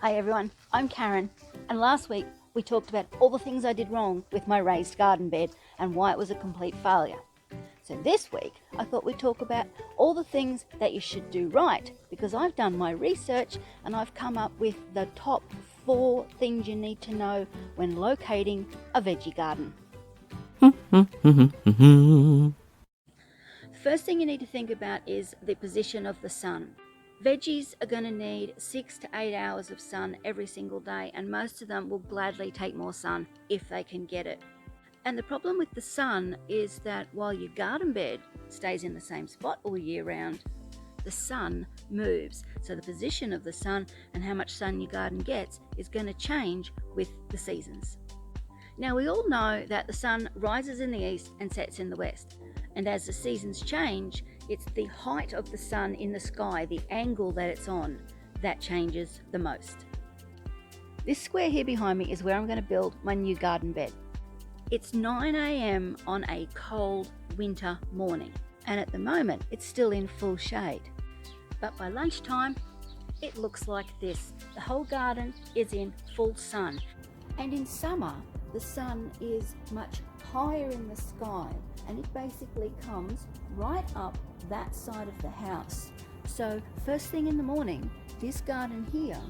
Hi everyone, I'm Karen, and last week we talked about all the things I did wrong with my raised garden bed and why it was a complete failure. So this week I thought we'd talk about all the things that you should do right, because I've done my research and I've come up with the top 4 things you need to know when locating a veggie garden. The first thing you need to think about is the position of the sun. Veggies are going to need 6 to 8 hours of sun every single day, and most of them will gladly take more sun if they can get it. And the problem with the sun is that while your garden bed stays in the same spot all year round, the sun moves. So the position of the sun and how much sun your garden gets is going to change with the seasons. Now, we all know that the sun rises in the east and sets in the west. And as the seasons change, it's the height of the sun in the sky, the angle that it's on, that changes the most. This square here behind me is where I'm going to build my new garden bed. It's 9 a.m. on a cold winter morning, and at the moment it's still in full shade. But by lunchtime, it looks like this. The whole garden is in full sun. And in summer, the sun is much higher in the sky, and it basically comes right up that side of the house. So first thing in the morning, this garden here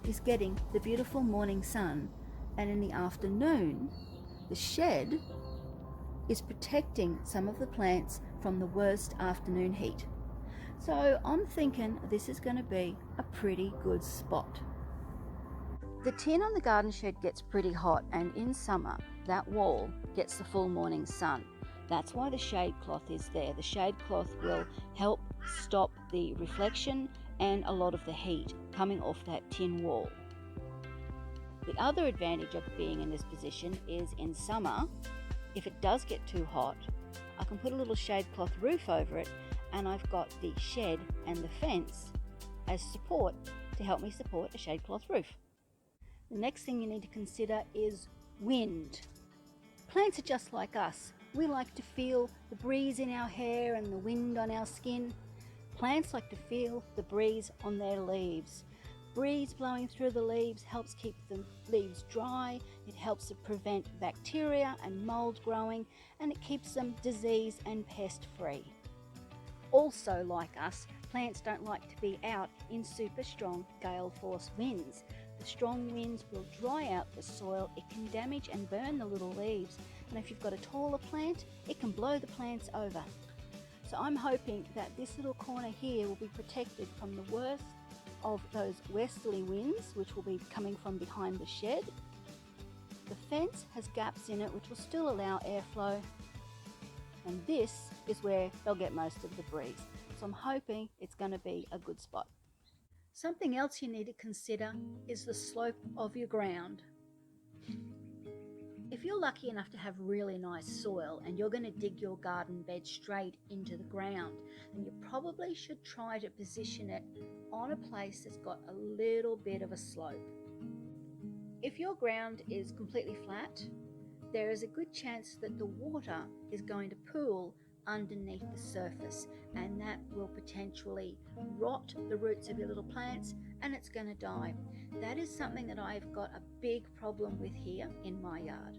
is getting the beautiful morning sun, and in the afternoon, the shed is protecting some of the plants from the worst afternoon heat. So I'm thinking this is going to be a pretty good spot. The tin on the garden shed gets pretty hot, and in summer that wall gets the full morning sun. That's why the shade cloth is there. The shade cloth will help stop the reflection and a lot of the heat coming off that tin wall. The other advantage of being in this position is in summer, if it does get too hot, I can put a little shade cloth roof over it, and I've got the shed and the fence as support to help me support a shade cloth roof. The next thing you need to consider is wind. Plants are just like us. We like to feel the breeze in our hair and the wind on our skin. Plants like to feel the breeze on their leaves. Breeze blowing through the leaves helps keep the leaves dry, it helps to prevent bacteria and mold growing, and it keeps them disease and pest free. Also, like us, plants don't like to be out in super strong gale force winds. The strong winds will dry out the soil, it can damage and burn the little leaves, and if you've got a taller plant, it can blow the plants over. So I'm hoping that this little corner here will be protected from the worst of those westerly winds, which will be coming from behind the shed. The fence has gaps in it which will still allow airflow, and this is where they'll get most of the breeze. So I'm hoping it's going to be a good spot. Something else you need to consider is the slope of your ground. If you're lucky enough to have really nice soil and you're going to dig your garden bed straight into the ground, then you probably should try to position it on a place that's got a little bit of a slope. If your ground is completely flat, there is a good chance that the water is going to pool underneath the surface, and that will potentially rot the roots of your little plants and it's going to die. That is something that I've got a big problem with here in my yard.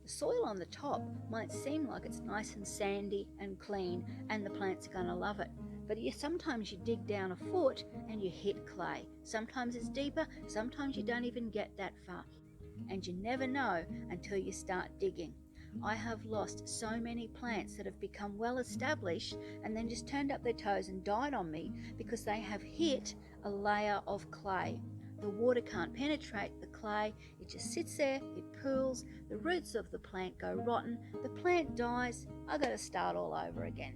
The soil on the top might seem like it's nice and sandy and clean and the plants are going to love it, but sometimes you dig down a foot and you hit clay. Sometimes it's deeper, sometimes you don't even get that far, and you never know until you start digging. I have lost so many plants that have become well established and then just turned up their toes and died on me because they have hit a layer of clay. The water can't penetrate the clay, it just sits there, it pools, the roots of the plant go rotten, the plant dies, I've got to start all over again.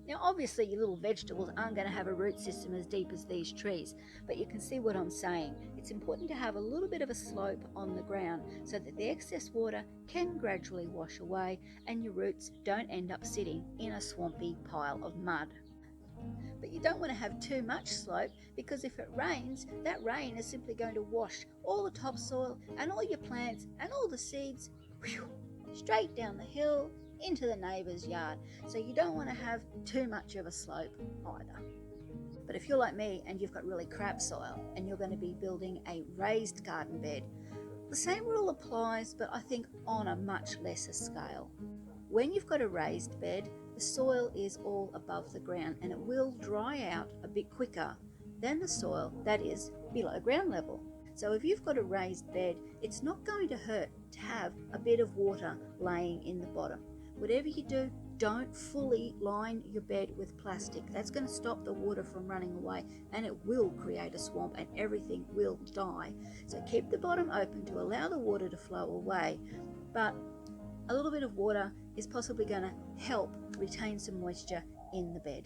Now obviously your little vegetables aren't going to have a root system as deep as these trees, but you can see what I'm saying. It's important to have a little bit of a slope on the ground so that the excess water can gradually wash away and your roots don't end up sitting in a swampy pile of mud. But you don't want to have too much slope, because if it rains, that rain is simply going to wash all the topsoil and all your plants and all the seeds straight down the hill into the neighbour's yard. So you don't want to have too much of a slope either. But if you're like me and you've got really crap soil and you're going to be building a raised garden bed, the same rule applies, but I think on a much lesser scale. When you've got a raised bed, the soil is all above the ground and it will dry out a bit quicker than the soil that is below ground level. So if you've got a raised bed, it's not going to hurt to have a bit of water laying in the bottom. Whatever you do, don't fully line your bed with plastic. That's going to stop the water from running away and it will create a swamp and everything will die. So keep the bottom open to allow the water to flow away, but a little bit of water is possibly going to help retain some moisture in the bed.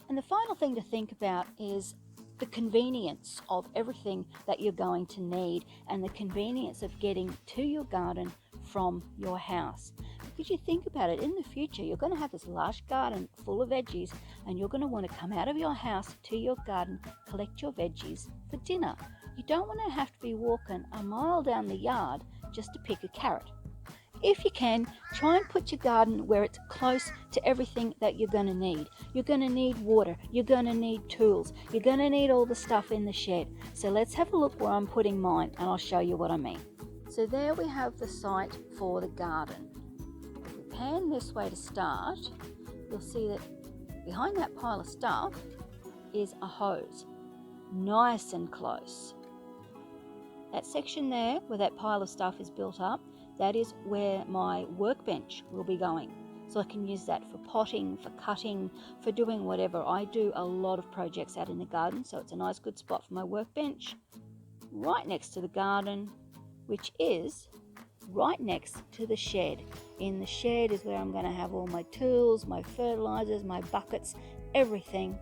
And the final thing to think about is the convenience of everything that you're going to need and the convenience of getting to your garden from your house. Because you think about it, in the future you're going to have this large garden full of veggies and you're going to want to come out of your house to your garden, collect your veggies for dinner. You don't want to have to be walking a mile down the yard just to pick a carrot. If you can, try and put your garden where it's close to everything that you're going to need. You're going to need water, you're going to need tools, you're going to need all the stuff in the shed. So let's have a look where I'm putting mine and I'll show you what I mean. So there we have the site for the garden. If we pan this way to start, you'll see that behind that pile of stuff is a hose, nice and close. That section there where that pile of stuff is built up, that is where my workbench will be going. So I can use that for potting, for cutting, for doing whatever. I do a lot of projects out in the garden, so it's a nice good spot for my workbench. Right next to the garden, which is right next to the shed. In the shed is where I'm going to have all my tools, my fertilizers, my buckets, everything.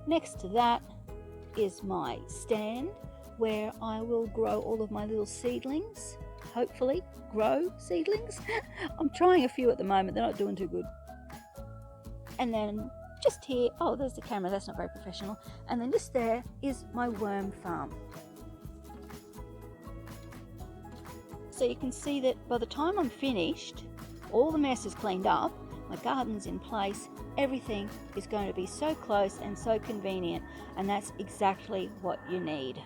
Next to that is my stand where I will grow all of my little seedlings. Hopefully grow seedlings. I'm trying a few at the moment, they're not doing too good. And then just here, oh, there's the camera, that's not very professional. And then just there is my worm farm. So you can see that by the time I'm finished, all the mess is cleaned up, my garden's in place, everything is going to be so close and so convenient, and that's exactly what you need.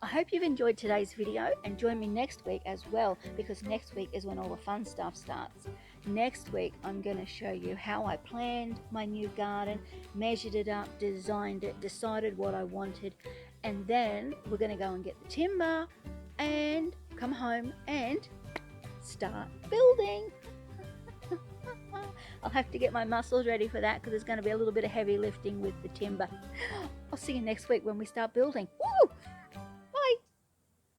I hope you've enjoyed today's video and join me next week as well, because next week is when all the fun stuff starts. Next week I'm going to show you how I planned my new garden, measured it up, designed it, decided what I wanted, and then we're going to go and get the timber and come home and start building. I'll have to get my muscles ready for that because there's going to be a little bit of heavy lifting with the timber. I'll see you next week when we start building. Woo!